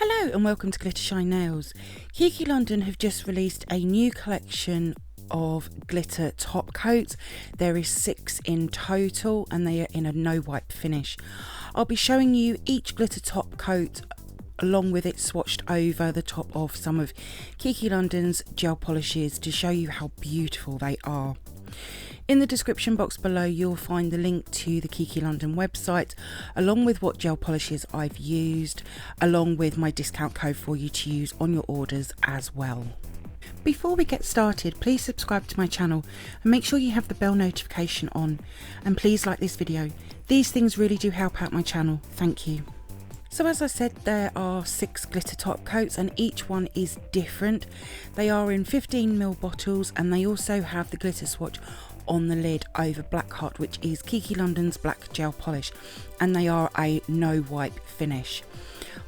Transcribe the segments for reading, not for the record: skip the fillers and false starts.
Hello and welcome to Glitter Shine Nails. Kiki London have just released a new collection of glitter top coats. There is 6 in total and they are in a no wipe finish. I'll be showing you each glitter top coat along with it swatched over the top of some of Kiki London's gel polishes to show you how beautiful they are. In the description box below you'll find the link to the Kiki London website along with what gel polishes I've used, along with my discount code for you to use on your orders as well. Before we get started, please subscribe to my channel and make sure you have the bell notification on, and please like this video. These things really do help out my channel, thank you. So as I said, there are 6 glitter top coats and each one is different. They are in 15ml bottles and they also have the glitter swatch on the lid over Black Heart, which is Kiki London's black gel polish, and they are a no wipe finish.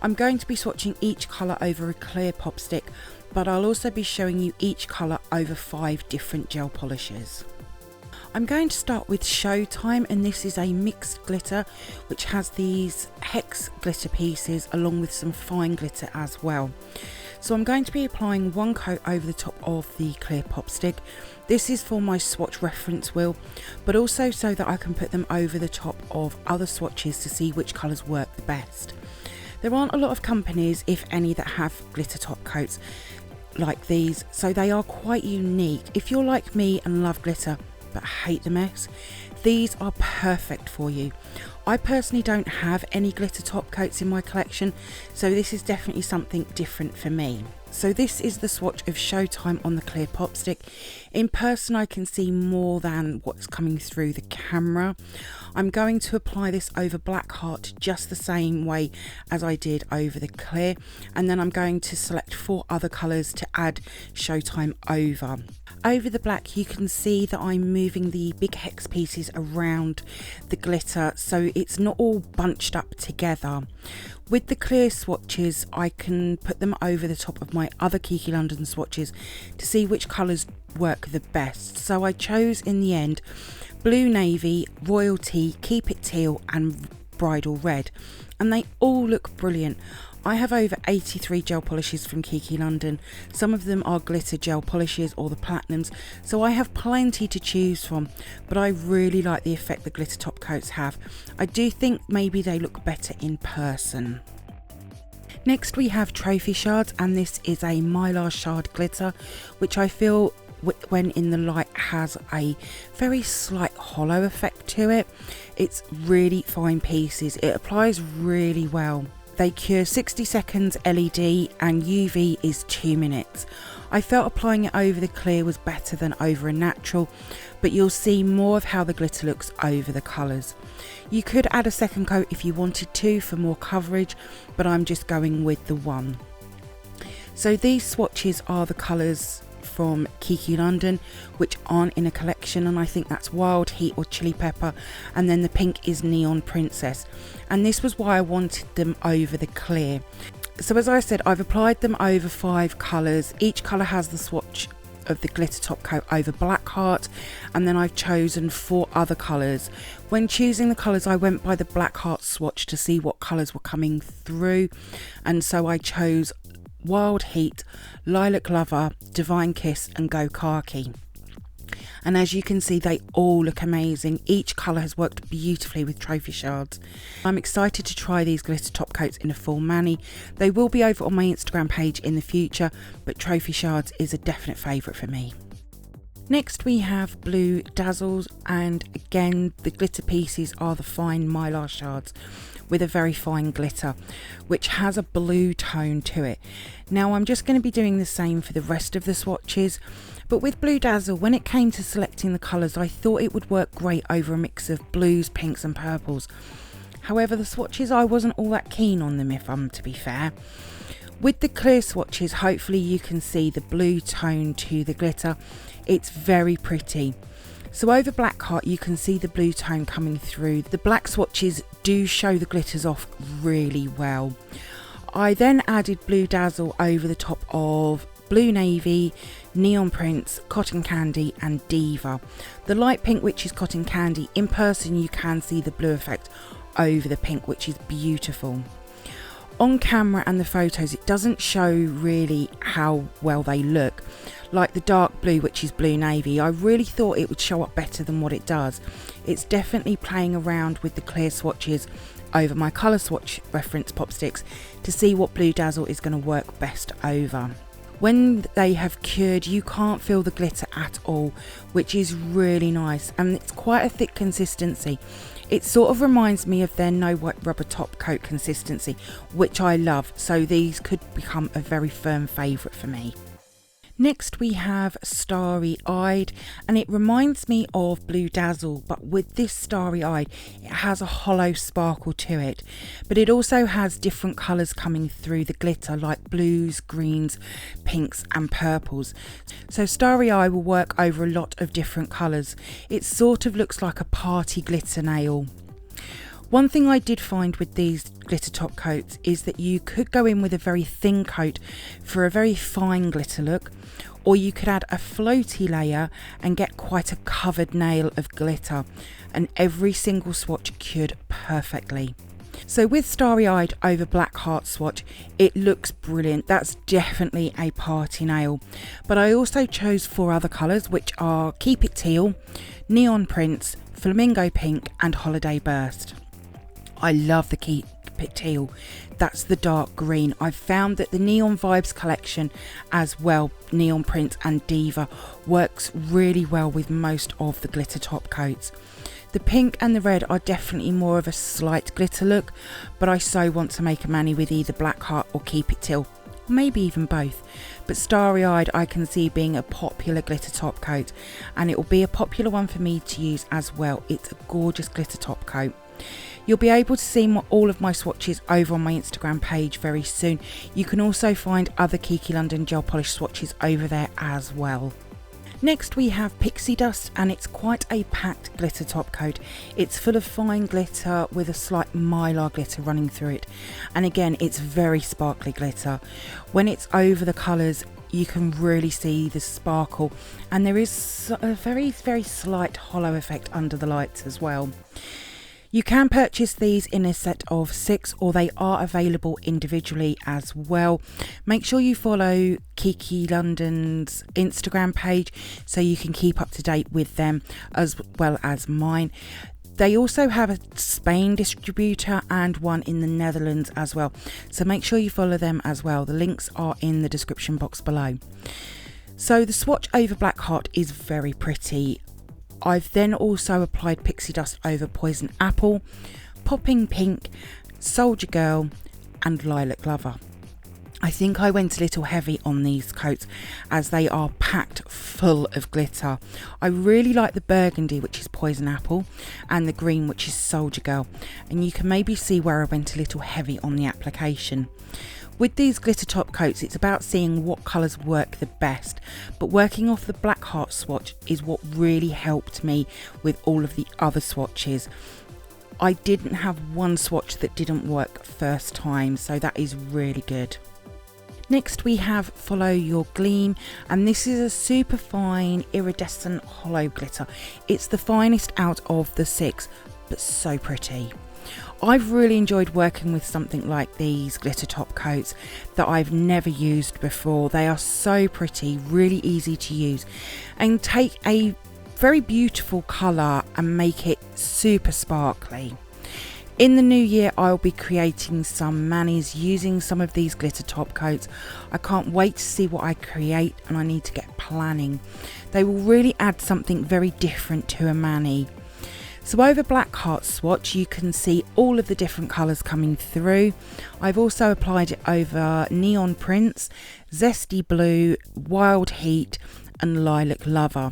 I'm going to be swatching each colour over a clear pop stick, but I'll also be showing you each colour over 5 different gel polishes. I'm going to start with Showtime, and this is a mixed glitter which has these hex glitter pieces along with some fine glitter as well. So I'm going to be applying one coat over the top of the clear pop stick. This is for my swatch reference wheel, but also so that I can put them over the top of other swatches to see which colours work the best. There aren't a lot of companies, if any, that have glitter top coats like these, so they are quite unique. If you're like me and love glitter but hate the mess, these are perfect for you. I personally don't have any glitter top coats in my collection, so this is definitely something different for me. So this is the swatch of Showtime on the clear pop stick. In person I can see more than what's coming through the camera. I'm going to apply this over Black Heart just the same way as I did over the clear, and then I'm going to select 4 other colours to add Showtime over. Over the black you can see that I'm moving the big hex pieces around the glitter so it's not all bunched up together. With the clear swatches I can put them over the top of my other Kiki London swatches to see which colours work the best. So I chose in the end Blue Navy, Royalty, Keep It Teal and Bridal Red, and they all look brilliant. I have over 83 gel polishes from Kiki London. Some of them are glitter gel polishes or the platinums, so I have plenty to choose from, but I really like the effect the glitter top coats have. I do think maybe they look better in person. Next we have Trophy Shards, and this is a mylar shard glitter which I feel when in the light has a very slight hollow effect to it. It's really fine pieces, it applies really well. They cure 60 seconds LED and UV is 2 minutes. I felt applying it over the clear was better than over a natural, but you'll see more of how the glitter looks over the colours. You could add a second coat if you wanted to for more coverage, but I'm just going with the one. So these swatches are the colours from Kiki London which aren't in a collection, and I think that's Wild Heat or Chili Pepper, and then the pink is Neon Princess, and this was why I wanted them over the clear. So as I said, I've applied them over 5 colours. Each colour has the swatch of the glitter top coat over Black Heart, and then I've chosen 4 other colours. When choosing the colours I went by the Black Heart swatch to see what colours were coming through, and so I chose Wild Heat, Lilac Lover, Divine Kiss and Go Khaki. And as you can see they all look amazing. Each colour has worked beautifully with Trophy Shards. I'm excited to try these glitter top coats in a full mani. They will be over on my Instagram page in the future, but Trophy Shards is a definite favourite for me. Next we have Blue Dazzles, and again the glitter pieces are the fine mylar shards with a very fine glitter which has a blue tone to it. Now I'm just going to be doing the same for the rest of the swatches, but with Blue Dazzle, when it came to selecting the colours I thought it would work great over a mix of blues, pinks and purples. However, the swatches I wasn't all that keen on them, if I'm to be fair. With the clear swatches hopefully you can see the blue tone to the glitter. It's very pretty. So over Black Heart you can see the blue tone coming through. The black swatches do show the glitters off really well. I then added Blue Dazzle over the top of Blue Navy, Neon Prince, Cotton Candy and Diva. The light pink, which is Cotton Candy, in person you can see the blue effect over the pink, which is beautiful. On camera and the photos, it doesn't show really how well they look. Like the dark blue, which is blue navy, I really thought it would show up better than what it does. It's definitely playing around with the clear swatches over my colour swatch reference pop sticks to see what blue Dazzle is going to work best over. When they have cured, you can't feel the glitter at all, which is really nice, and it's quite a thick consistency. It sort of reminds me of their no white rubber top coat consistency, which I love, so these could become a very firm favourite for me. Next we have Starry Eyed, and it reminds me of Blue Dazzle, but with this Starry Eyed it has a hollow sparkle to it, but it also has different colours coming through the glitter like blues, greens, pinks and purples. So Starry Eye will work over a lot of different colours. It sort of looks like a party glitter nail. One thing I did find with these glitter top coats is that you could go in with a very thin coat for a very fine glitter look, or you could add a floaty layer and get quite a covered nail of glitter, and every single swatch cured perfectly. So with Starry Eyed over Black Heart swatch, it looks brilliant. That's definitely a party nail. But I also chose 4 other colours, which are Keep It Teal, Neon Prince, Flamingo Pink and Holiday Burst. I love the Keep It Teal, that's the dark green. I've found that the Neon Vibes collection as well, Neon Prince and Diva, works really well with most of the glitter top coats. The pink and the red are definitely more of a slight glitter look, but I so want to make a mani with either Black Heart or Keep It Teal, maybe even both. But Starry Eyed I can see being a popular glitter top coat, and it will be a popular one for me to use as well. It's a gorgeous glitter top coat. You'll be able to see all of my swatches over on my Instagram page very soon. You can also find other Kiki London gel polish swatches over there as well. Next we have Pixie Dust, and it's quite a packed glitter top coat. It's full of fine glitter with a slight mylar glitter running through it, and again it's very sparkly glitter. When it's over the colours you can really see the sparkle, and there is a very slight hollow effect under the lights as well. You can purchase these in a set of 6, or they are available individually as well. Make sure you follow Kiki London's Instagram page so you can keep up to date with them as well as mine. They also have a Spain distributor and one in the Netherlands as well, so make sure you follow them as well. The links are in the description box below. So the swatch over Black Heart is very pretty. I've then also applied Pixie Dust over Poison Apple, Popping Pink, Soldier Girl and Lilac Lover. I think I went a little heavy on these coats as they are packed full of glitter. I really like the burgundy, which is Poison Apple, and the green, which is Soldier Girl, and you can maybe see where I went a little heavy on the application. With these glitter top coats, it's about seeing what colours work the best, but working off the Black Heart swatch is what really helped me with all of the other swatches. I didn't have one swatch that didn't work first time, so that is really good. Next we have Follow Your Gleam, and this is a super fine iridescent hollow glitter. It's the finest out of the 6, but so pretty. I've really enjoyed working with something like these glitter top coats that I've never used before. They are so pretty, really easy to use, and take a very beautiful colour and make it super sparkly. In the new year I'll be creating some manis using some of these glitter top coats. I can't wait to see what I create, and I need to get planning. They will really add something very different to a mani. So over Black Heart swatch you can see all of the different colours coming through. I've also applied it over Neon Prince, Zesty Blue, Wild Heat and Lilac Lover.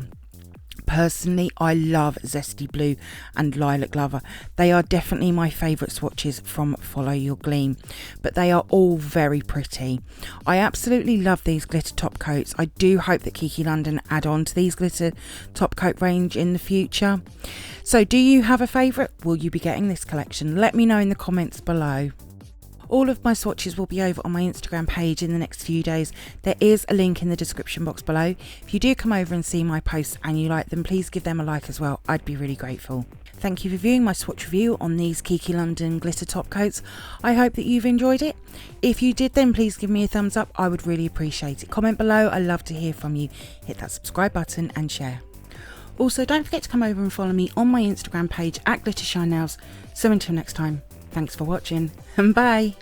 Personally, I love Zesty Blue and Lilac Lover. They are definitely my favourite swatches from Follow Your Gleam, but they are all very pretty. I absolutely love these glitter top coats. I do hope that Kiki London add on to these glitter top coat range in the future. So do you have a favourite? Will you be getting this collection? Let me know in the comments below. All of my swatches will be over on my Instagram page in the next few days. There is a link in the description box below. If you do come over and see my posts and you like them, please give them a like as well. I'd be really grateful. thank you for viewing my swatch review on these Kiki London glitter top coats. I hope that you've enjoyed it. If you did, then please give me a thumbs up. I would really appreciate it. Comment below. I love to hear from you. Hit that subscribe button and share. Also, don't forget to come over and follow me on my Instagram page at @GlitterShineNails. So until next time, thanks for watching and bye.